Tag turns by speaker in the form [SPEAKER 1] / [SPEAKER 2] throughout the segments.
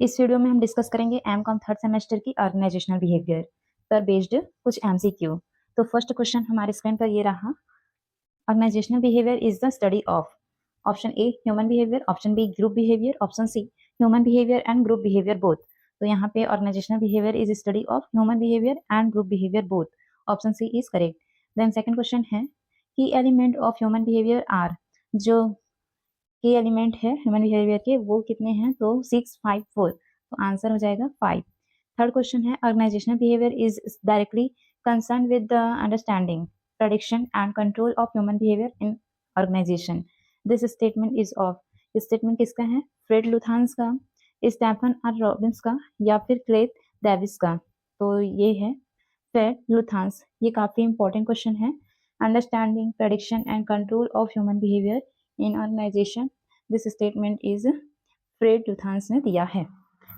[SPEAKER 1] इस वीडियो में हम डिस्कस करेंगे एमकॉम थर्ड सेमेस्टर की ऑर्गेनाइजेशनल बिहेवियर पर बेस्ड कुछ एमसीक्यू। तो फर्स्ट क्वेश्चन हमारे स्क्रीन पर ये रहा, organisational behaviour is the study of option A human behaviour, option B group behaviour, option C human behaviour and group behaviour both. तो यहाँ पे organisational behaviour is study of human behaviour and group behaviour both, option C is correct. Then second question है की element of human behaviour are, जो की element है human behaviour के वो कितने हैं, तो 6 5 4, तो आंसर हो जाएगा 5। थर्ड क्वेश्चन है organisational behaviour is directly concern with the understanding, prediction and control of human behaviour in organisation. This statement is of, statement किसका है, फ्रेड लुथांस का, स्टेफन आर रॉबिन्स का, या फिर क्लेथ डेविस का। तो ये है फ्रेड लुथांस। ये काफी इंपॉर्टेंट क्वेश्चन है। Understanding, prediction and control of human behaviour in organisation, this statement is Fred Luthans ने दिया है।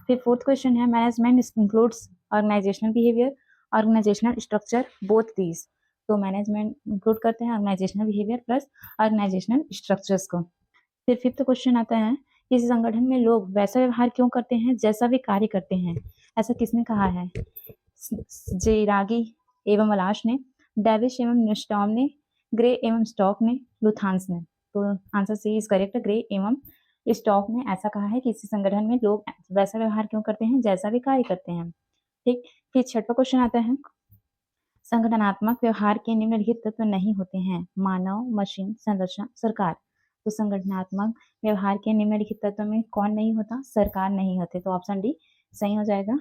[SPEAKER 1] फिर फोर्थ क्वेश्चन है management includes organisational behaviour, organisational structure both these. तो मैनेजमेंट इंक्लूड करते हैं organisational behaviour plus organisational structures को। फिर फिफ्थ क्वेश्चन आता है किसी संगठन में लोग वैसा व्यवहार क्यों करते हैं जैसा वे कार्य करते हैं, ऐसा किसने कहा है, जेरागी एवं अलाश ने, डेविश एवं न्यूस्टॉम ने, ग्रे एवं स्टॉक ने, लुथांस ने। तो answer C is correct, Gray एवं स्टॉक ने ऐसा कहा है कि किसी संगठन में लोग वैसा व्यवहार क्यों करते हैं जैसा भी कार्य करते हैं। ठीक, फिर छठवां क्वेश्चन आता है संगठनात्मक व्यवहार के निम्नलिखित तत्व नहीं होते हैं, मानव, मशीन, संरचना, सरकार। तो संगठनात्मक व्यवहार के निम्नलिखित तत्व में कौन नहीं होता, सरकार नहीं होते, तो ऑप्शन डी सही हो जाएगा।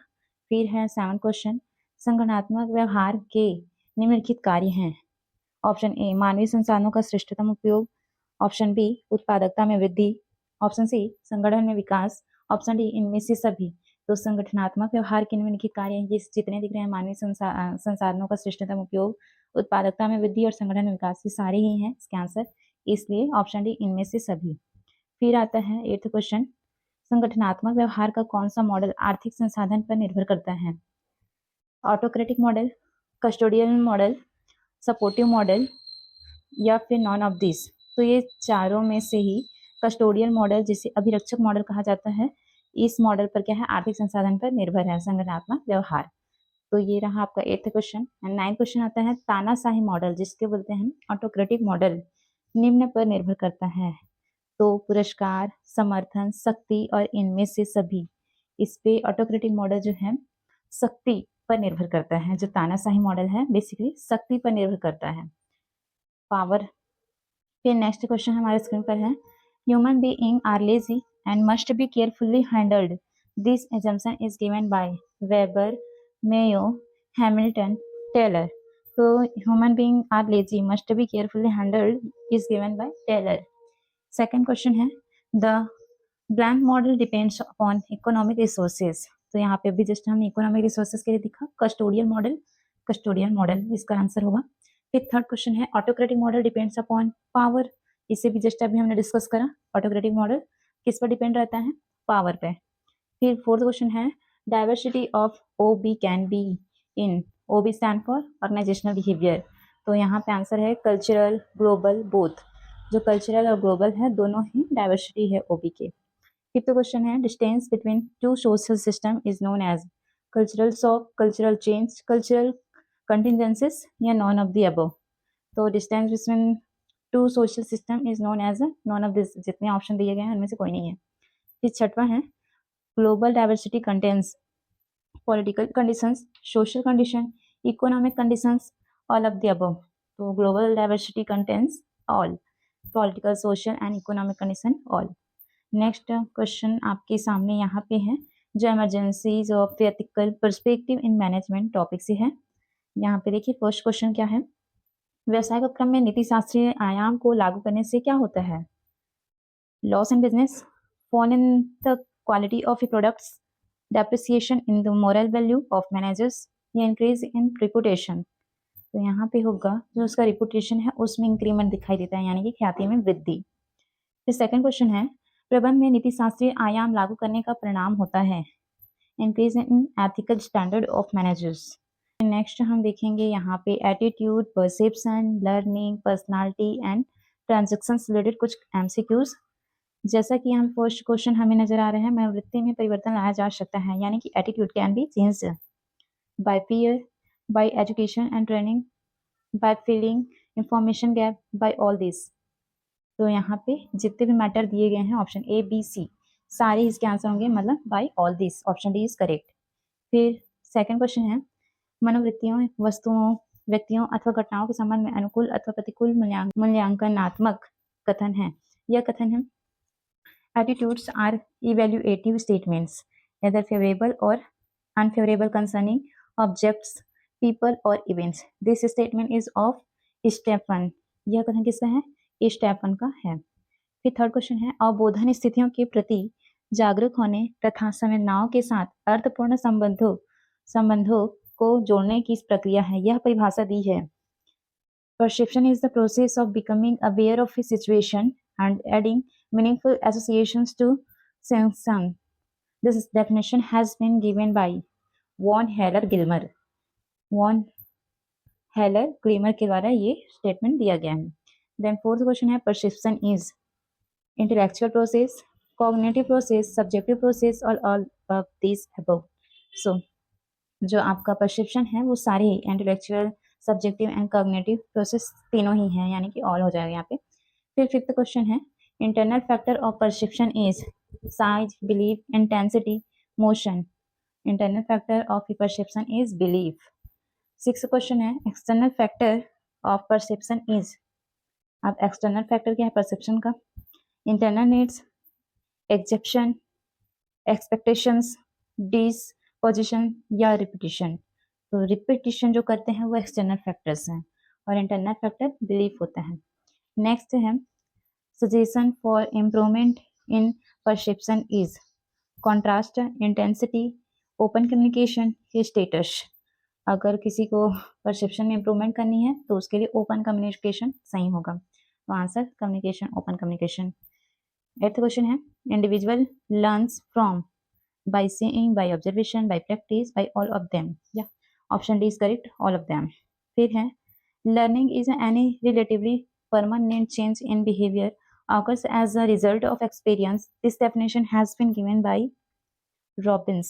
[SPEAKER 1] फिर है सेवन क्वेश्चन, संगठनात्मक व्यवहार के निम्नलिखित कार्य हैं, ऑप्शन ए मानवीय संसाधनों का श्रेष्ठतम उपयोग, ऑप्शन बी उत्पादकता में वृद्धि, ऑप्शन सी संगठन में विकास, ऑप्शन डी इनमें से सभी। तो संगठनात्मक व्यवहार के निम्नलिखित कार्य ये जितने दिख रहे हैं, मानवीय संसाधनों का श्रेष्ठतम उपयोग, उत्पादकता में वृद्धि और संगठन में विकास, ये सारे ही हैं इसके आंसर, इसलिए ऑप्शन डी इनमें से सभी। फिर आता है एट्थ क्वेश्चन, संगठनात्मक व्यवहार का कौन सा मॉडल आर्थिक संसाधन पर निर्भर करता है, autocratic model, custodial model, supportive model, या फिर नॉन ऑफ दिस। तो ये चारों में से ही कस्टोडियल मॉडल, जिसे अभिरक्षक मॉडल कहा जाता है, इस मॉडल पर क्या है, आर्थिक संसाधन पर निर्भर है संगठनात्मक व्यवहार। तो ये रहा आपका eighth question. And ninth question आता है तानाशाही मॉडल, जिसके बोलते हैं ऑटोक्रेटिक मॉडल, निम्न पर निर्भर करता है। तो पुरस्कार, समर्थन, शक्ति और इनमें से सभी। इस पे ऑटोक्रेटिक मॉडल जो है शक्ति पर निर्भर करता है, जो तानाशाही मॉडल है बेसिकली शक्ति पर निर्भर करता है, पावर। फिर नेक्स्ट क्वेश्चन हमारे स्क्रीन पर है human being are lazy and must be carefully handled, this assumption is given by Weber, Mayo, Hamilton, Taylor. तो human being are lazy must be carefully handled is given by Taylor. Second question है the blank model depends upon economic resources. तो यहाँ पे भी just हमने economic resources के लिए दिखा कस्टोडियल मॉडल, कस्टोडियल मॉडल इसका आंसर होगा। फिर थर्ड क्वेश्चन है autocratic model depends upon power, इसे भी जस्ट अभी हमने डिस्कस करा, ऑटोक्रेटिक मॉडल किस पर डिपेंड रहता है, पावर पे। फिर फोर्थ क्वेश्चन है diversity of O B can be in, O B stand for organisational behaviour. तो यहाँ पे आंसर है कल्चरल, ग्लोबल, बोथ। जो कल्चरल और ग्लोबल है दोनों ही डाइवर्सिटी है ओबी के। फिफ्थ क्वेश्चन है distance between two social system is known as cultural shock, cultural change, cultural contingencies, या नॉन ऑफ द अबव। तो distance between two social system is known as none of this, जितने option दिए गए हैं उनमें से कोई नहीं है। फिर छठवां है global diversity contains political conditions, social condition, economic conditions, all of the above. तो global diversity contains all, political, social and economic condition all. Next question आपके सामने यहाँ पे है जो emergencies of ethical perspective in management topic से है। यहाँ पे देखिए फर्स्ट क्वेश्चन क्या है, व्यवसायिक उपक्रम में नीति शास्त्रीय आयाम को लागू करने से क्या होता है, loss in business, fall in the quality of products, depreciation in the moral value of managers, या इंक्रीज इन रिपुटेशन। तो यहाँ पे होगा जो उसका रिपुटेशन है उसमें इंक्रीमेंट दिखाई देता है, यानी कि ख्याति में वृद्धि। फिर सेकंड क्वेश्चन है प्रबंध में नीति शास्त्रीय आयाम लागू करने का परिणाम होता है increase in ethical standard of managers. Next हम देखेंगे यहाँ पे attitude, perception, learning, personality and transactions related कुछ एमसीक्यूज। जैसा कि हम फर्स्ट क्वेश्चन हमें नजर आ रहा है, मनोवृत्ति में परिवर्तन लाया जा सकता है, यानी कि attitude can be changed by peer, by education and training, by filling information gap, by all this. तो यहाँ पे जितने भी मैटर दिए गए हैं ऑप्शन ए बी सी सारे इसके आंसर होंगे, मतलब by all this, option D is correct. फिर सेकंड क्वेश्चन है, मनोवृत्तियों वस्तुओं व्यक्तियों अथवा घटनाओं के संबंध में अनुकूल अथवा प्रतिकूल मूल्यांकनात्मक कथन है। यह कथन है, attitudes are evaluative statements either favorable or unfavorable concerning objects, people or events. This statement is of Stephen. यह कथन किसका है? स्टेफन का है। फिर थर्ड क्वेश्चन है, अवबोधन स्थितियों के प्रति जागरूक होने तथा संवेदनाओं के साथ अर्थपूर्ण संबंधों को जोड़ने की प्रक्रिया है। यह परिभाषा दी है, perception is the process of becoming aware of a situation and adding meaningful associations to sensation. This definition has been given by Von Haller Gilmer. Von Haller Gilmer के द्वारा ये स्टेटमेंट दिया गया है। देन फोर्थ क्वेश्चन है, perception is intellectual process, cognitive process, subjective process और all of this above. So जो आपका परसेप्शन है वो सारे ही intellectual, subjective and cognitive process तीनों ही हैं, यानी कि ऑल हो जाएगा यहाँ पे। फिर फिफ्थ क्वेश्चन है, internal factor of perception is size, belief, intensity, motion. Internal factor of perception is belief. Six question है, external factor of perception is. अब एक्सटर्नल फैक्टर क्या है परसेप्शन का? Internal needs, exception, expectations, disposition या repetition. तो repetition जो करते हैं वो एक्सटर्नल फैक्टर्स हैं और इंटरनल फैक्टर बिलीफ होता है। नेक्स्ट है, suggestion for improvement in perception is contrast, intensity, open communication या स्टेटस। अगर किसी को परसेप्शन में इम्प्रूवमेंट करनी है तो उसके लिए ओपन कम्युनिकेशन सही होगा। तो answer communication, open communication. Eighth question है, individual learns from by seeing, by observation, by practice, by all of them. या option D is correct, all of them. फिर है, learning is any relatively permanent change in behaviour occurs as a result of experience. This definition has been given by Robbins.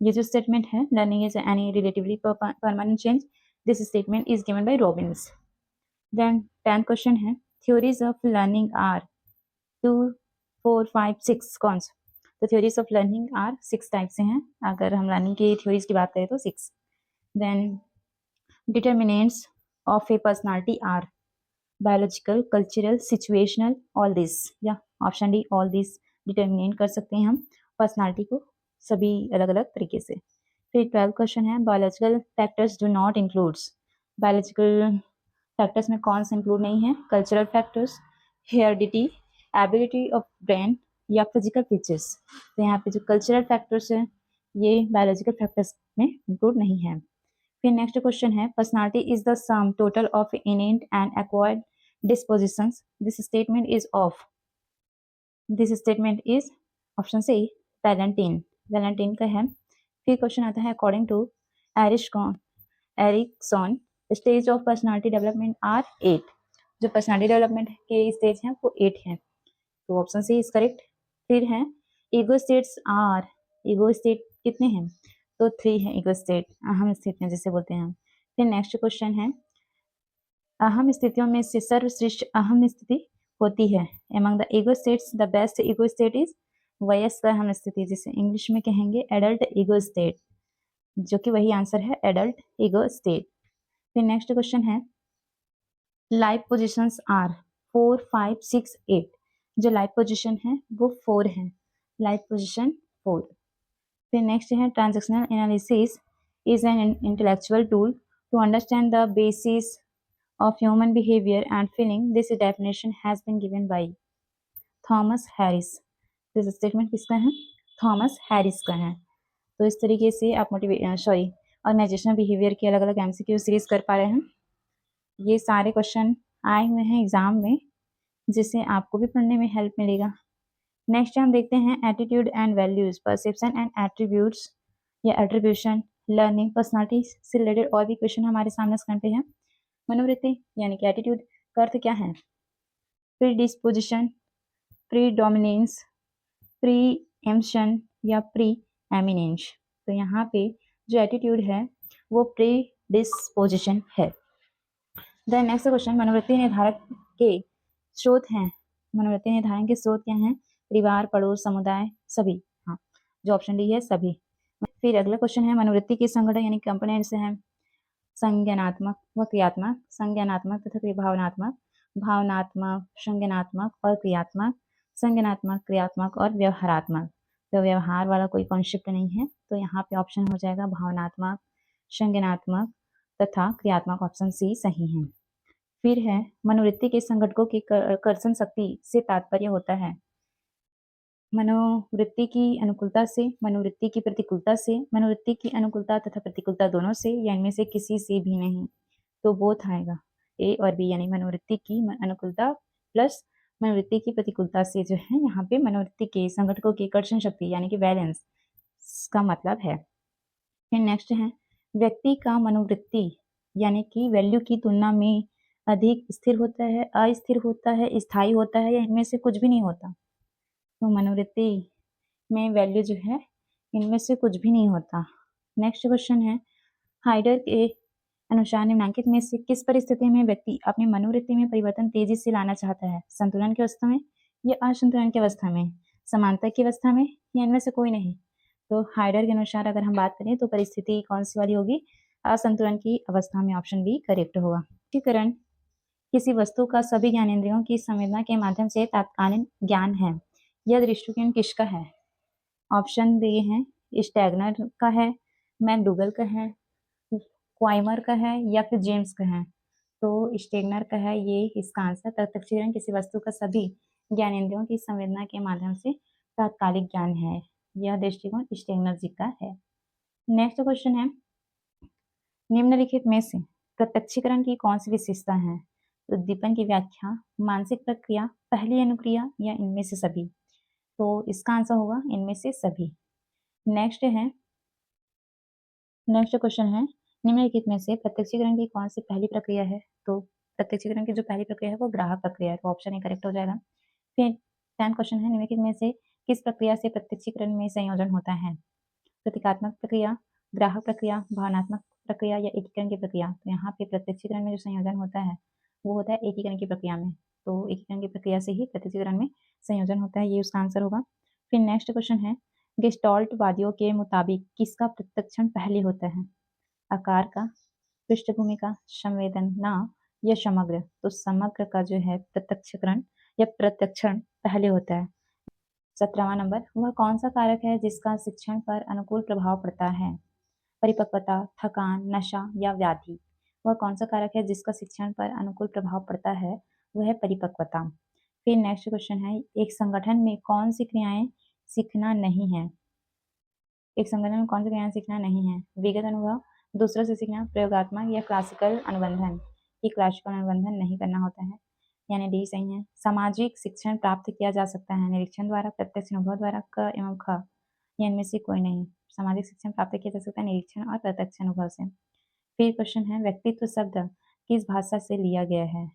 [SPEAKER 1] ये जो statement है, learning is any relatively permanent change, this statement is given by Robbins. Then 10th question है, theories of learning are 2, 4, 5, 6 कौन सा? तो theories of learning are 6 type से हैं। अगर हम लर्निंग की थ्योरीज की बात करें तो 6। Then determinants of a personality are biological, cultural, situational, all this. या option D, all this determinate कर सकते हैं हम पर्सनालिटी को सभी अलग अलग तरीके से। फिर 12th क्वेश्चन है, biological factors do not includes. Biological factors में कौन सा इंक्लूड नहीं है? Cultural factors, heredity, ability of brain या फिजिकल फीचर्स। तो यहाँ पे जो कल्चरल फैक्टर्स है ये बायोलॉजिकल फैक्टर्स में इंक्लूड नहीं है। फिर नेक्स्ट क्वेश्चन है, personality is the sum total of innate and acquired dispositions. This statement is of. This statement is option C, Valentine. Valentine का है। फिर क्वेश्चन आता है, according to Erikson stage of personality development are 8। जो personality development के stage हैं वो 8 हैं, तो ऑप्शन सी इज करेक्ट। फिर है, ego states are, ego state कितने हैं? तो 3 है ईगो स्टेट, अहम स्थितियां जिसे बोलते हैं। फिर नेक्स्ट क्वेश्चन है, अहम स्थितियों में से सर्वश्रेष्ठ अहम स्थिति होती है। Among the ego states the best ego state is वयस्क अहम स्थिति, जिसे इंग्लिश में कहेंगे एडल्ट ईगो स्टेट, जो कि वही आंसर है, एडल्ट ईगो स्टेट। फिर नेक्स्ट क्वेश्चन है, लाइफ पोजिशंस आर 4, 5, 6, 8। जो लाइफ पोजिशन है वो 4 है, लाइफ पोजिशन 4। फिर नेक्स्ट है, transactional analysis is an intellectual tool to understand the basis of human behavior and feeling. This definition has been given by Thomas Harris. This statement किसका है? Thomas Harris का है। तो इस तरीके से आप ऑर्गेनाइजेशनल बिहेवियर की अलग अलग एमसीक्यू सीरीज कर पा रहे हैं। ये सारे क्वेश्चन आए हुए हैं एग्जाम में, जिससे आपको भी पढ़ने में हेल्प मिलेगा। नेक्स्ट हम देखते हैं, attitude and values, perception and attributes या एट्रीब्यूशन, लर्निंग, पर्सनालिटी से रिलेटेड और भी क्वेश्चन हमारे सामने स्क्रीन पे है। मनोवृत्ति यानी कि एटीट्यूड का अर्थ क्या है? प्रीडिस्पोजिशन प्रीडोमिनेंस, प्रीएम्पशन या प्री एमिनेंस। तो यहाँ पे जो एटीट्यूड है वो प्री डिस्पोजिशन है। देन नेक्स्ट क्वेश्चन, मनोवृत्ति निर्धारक के स्रोत हैं। मनोवृत्ति निर्धारण के स्रोत क्या हैं? परिवार, पड़ोस, समुदाय, सभी। हाँ, जो ऑप्शन डी है सभी। फिर अगला क्वेश्चन है, मनोवृत्ति के संगठन यानी कंपोनेंट्स हैं संज्ञानात्मक व क्रियात्मक, संज्ञानात्मक तथा भावनात्मक, भावनात्मक, संज्ञानात्मक और क्रियात्मक, संज्ञानात्मक, क्रियात्मक और व्यवहारात्मक। तो व्यवहार वाला कोई कॉन्सेप्ट नहीं है, तो यहाँ पे ऑप्शन हो जाएगा भावनात्मक, संज्ञानात्मक तथा क्रियात्मक। ऑप्शन सी सही है। फिर है, मनोवृत्ति के संघटकों की कर्षण शक्ति से तात्पर्य होता है मनोवृत्ति की अनुकूलता से, मनोवृत्ति की प्रतिकूलता से, मनोवृत्ति की अनुकूलता तथा प्रतिकूलता दोनों से, या इनमें से किसी से भी नहीं। तो बोथ आएगा, ए और बी, यानी मनोवृत्ति की अनुकूलता प्लस मनोवृत्ति की प्रतिकूलता से जो है यहाँ पे मनोवृत्ति के संघटकों की कर्षण शक्ति यानी कि वैलेंस का मतलब है। फिर नेक्स्ट है, व्यक्ति का मनोवृत्ति यानी कि वैल्यू की तुलना में अधिक स्थिर होता है, अस्थिर होता है, स्थायी होता है, या इनमें से कुछ भी नहीं होता। तो मनोवृत्ति में वैल्यू जो है इनमें से कुछ भी नहीं होता। नेक्स्ट क्वेश्चन है, हाइडर के अनुसार निम्नलिखित में से किस परिस्थिति में व्यक्ति अपनी मनोवृत्ति में परिवर्तन तेजी से लाना चाहता है? संतुलन की अवस्था में या असंतुलन की अवस्था में, समानता की अवस्था में, या इनमें से कोई नहीं। तो हाइडर के अनुसार अगर हम बात करें तो परिस्थिति कौन सी वाली होगी? असंतुलन की अवस्था में। ऑप्शन बी करेक्ट होगा। दृष्टिकरण किसी वस्तु का सभी ज्ञानेंद्रियों की संवेदना के माध्यम से तात्कालिक ज्ञान है। यह दृष्टिकोण किसका है? ऑप्शन डी है स्टैगनर का है, मैकडूगल का है, क्वाइमर का है, या फिर जेम्स का है। तो स्टेगनर का है ये इसका आंसर। प्रत्यक्षीकरण किसी वस्तु का सभी ज्ञानेंद्रियों की संवेदना के माध्यम से तात्कालिक ज्ञान है। यह दृष्टिकोण स्टेगनर जी का है। नेक्स्ट क्वेश्चन है, निम्नलिखित में से प्रत्यक्षीकरण की कौन सी विशेषता है? उद्दीपन की व्याख्या, मानसिक प्रक्रिया, पहली अनुक्रिया, या इनमें से सभी। तो इसका आंसर होगा इनमें से सभी। नेक्स्ट क्वेश्चन है, निम्नलिखित में से प्रत्यक्षीकरण की कौन सी पहली प्रक्रिया है? तो प्रत्यक्षीकरण की जो पहली प्रक्रिया है वो ग्राहक प्रक्रिया है, तो ऑप्शन ए करेक्ट हो जाएगा। फिर 10th क्वेश्चन है, निम्नलिखित में से किस प्रक्रिया से प्रत्यक्षीकरण में संयोजन होता है? प्रतीकात्मक प्रक्रिया, ग्राहक प्रक्रिया, भावनात्मक प्रक्रिया, या एकीकरण की प्रक्रिया। तो यहाँ पे प्रत्यक्षीकरण में जो संयोजन होता है वो होता है एकीकरण की प्रक्रिया में। तो एकीकरण की प्रक्रिया से ही प्रत्यक्षीकरण में संयोजन होता है, ये उसका आंसर होगा। फिर नेक्स्ट क्वेश्चन है, गेस्टाल्ट वादियों के मुताबिक किसका प्रत्यक्षण पहले होता है? आकार का, पृष्ठभूमि का, संवेदना, या समग्र। तो समग्र का जो है प्रत्यक्षकरण या प्रत्यक्षण पहले होता है। 17वां नंबर, वह कौन सा कारक है जिसका शिक्षण पर अनुकूल प्रभाव पड़ता है? परिपक्वता, थकान, नशा, या व्याधि। वह कौन सा कारक है जिसका शिक्षण पर अनुकूल प्रभाव पड़ता है? वह है परिपक्वता। फिर नेक्स्ट क्वेश्चन है, एक संगठन में कौन सी क्रियाएं सीखना नहीं है? एक संगठन में कौन सी क्रियाएं सीखना नहीं है? विगत अनुभव, दूसरों से सीखना, प्रयोगात्मक, या क्लासिकल अनुबंधन। ये क्लासिकल अनुबंधन नहीं करना होता है, यानी डी सही है। सामाजिक शिक्षण प्राप्त किया जा सकता है निरीक्षण द्वारा, प्रत्यक्ष अनुभव द्वारा, क एवं ख, या इनमें से कोई नहीं। सामाजिक शिक्षण प्राप्त किया जा सकता है निरीक्षण और प्रत्यक्ष अनुभव से। फिर क्वेश्चन है, व्यक्तित्व शब्द किस भाषा से लिया गया है?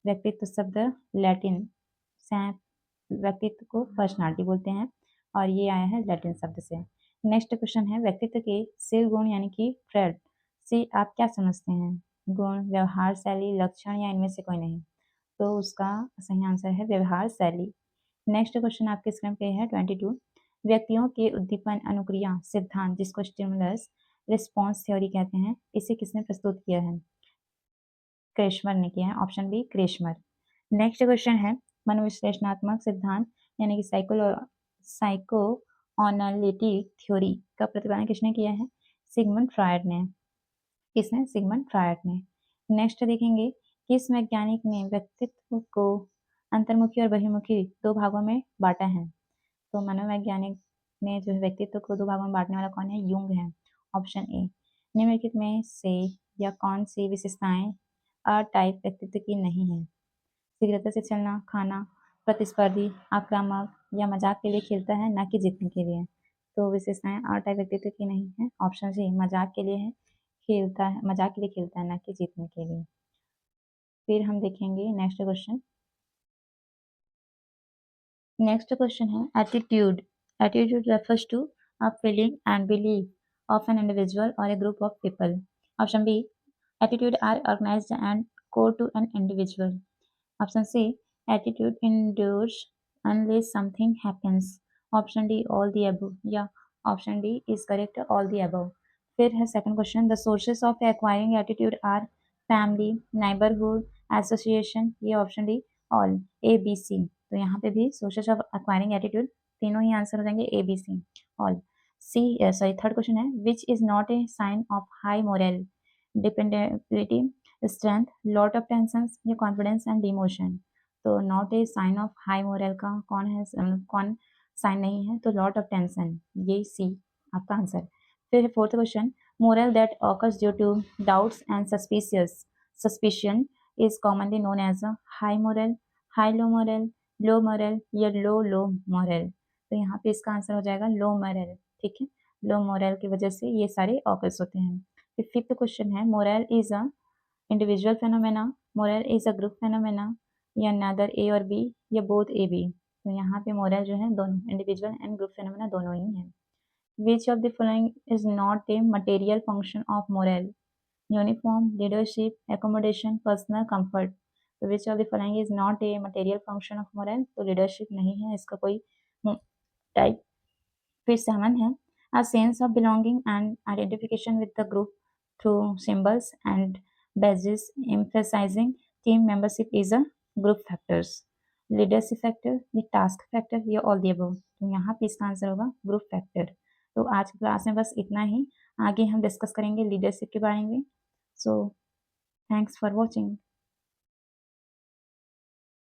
[SPEAKER 1] व्यक्तित्व शब्द लैटिन से, व्यक्तित्व को पर्सनालिटी बोलते हैं, और ये आया है लैटिन शब्द से। नेक्स्ट क्वेश्चन है, व्यक्तित्व के शील गुण यानी कि ट्रेड से आप क्या समझते हैं? गुण, व्यवहार शैली, लक्षण, या इनमें से कोई नहीं। तो उसका सही आंसर है व्यवहार शैली। नेक्स्ट क्वेश्चन आपके स्क्रीन पे है 22, व्यक्तियों के उद्दीपन अनुक्रिया सिद्धांत जिसको स्टिमुलस रिस्पॉन्स थ्योरी कहते हैं, इसे किसने प्रस्तुत किया है? क्रेशमर ने किया है। Option B Kretschmer. Next question है, मनोविश्लेषणात्मक सिद्धांत यानी कि साइको एनालिटिक थ्योरी का प्रतिपादन किसने किया है? सिगमंड फ्रायड ने। किसने? सिगमंड फ्रायड ने। नेक्स्ट देखेंगे, किस वैज्ञानिक ने व्यक्तित्व को अंतर्मुखी और बहिर्मुखी दो भागों में बांटा है? तो मनोवैज्ञानिक ने जो है व्यक्तित्व को दो भागों में बांटने वाला कौन है? यूंग है। Option A. निम्नलिखित में से या कौन सी विशेषताएं अ-टाइप व्यक्तित्व की नहीं है? शीघ्रता से चलना, खाना, प्रतिस्पर्धी, आक्रामक, या मजाक के लिए खेलता है न कि जीतने के लिए। तो विशेषताएं अ-टाइप व्यक्तित्व की नहीं है। ऑप्शन सी मजाक के लिए है, खेलता है, मजाक के लिए खेलता है न कि जीतने के लिए। फिर हम देखेंगे नेक्स्ट क्वेश्चन, नेक्स्ट क्वेश्चन है attitude. Attitude refers to a feeling and belief of an individual or a group of people. Option B, attitude are organized and core to an individual. Option C, attitude endures unless something happens. Option D, all the above. या option D is correct, all the above. फिर है second question, the sources of acquiring attitude are family, neighborhood, association. ये option D, all. A, B, C. तो यहाँ पे भी sources of acquiring attitude तीनों ही answer हो जाएंगे A, B, C, all. C, sorry third question है, which is not a sign of high moral, dependability, strength, lot of tensions या confidence and demotion. तो not a sign of high morale का कौन है, कौन sign नहीं है, तो लॉट ऑफ टेंशन, ये सी आपका आंसर. फिर fourth question, morale that occurs due to doubts and suspicion is commonly known as a high morale, high low morale या लो मोरल. तो यहाँ पे इसका आंसर हो जाएगा लो मोरल. ठीक है, लो मोरल की वजह से ये सारे ऑकर्स होते हैं. फिर फिफ्थ क्वेश्चन है, moral is a individual phenomena, moral is a group phenomena, या नादर ए और बी, या बोथ ए बी. तो यहाँ पे मोरल जो है दोनों इंडिविजुअल एंड ग्रुप फेनोमेना दोनों ही है. Which of the following is not a material function of moral, uniform, leadership, accommodation, personal comfort. तो which of the following is not a material function of moral, तो leadership नहीं है इसका कोई type. फिर सेवन है, a sense of belonging and identification with the group through symbols and badges emphasizing team membership is a group factors. Leadership factor, the task factor, या all the above. तो यहाँ पे इसका आंसर होगा group factor. तो आज की class में बस इतना ही. आगे हम डिस्कस करेंगे लीडरशिप के बारे में. So thanks for watching.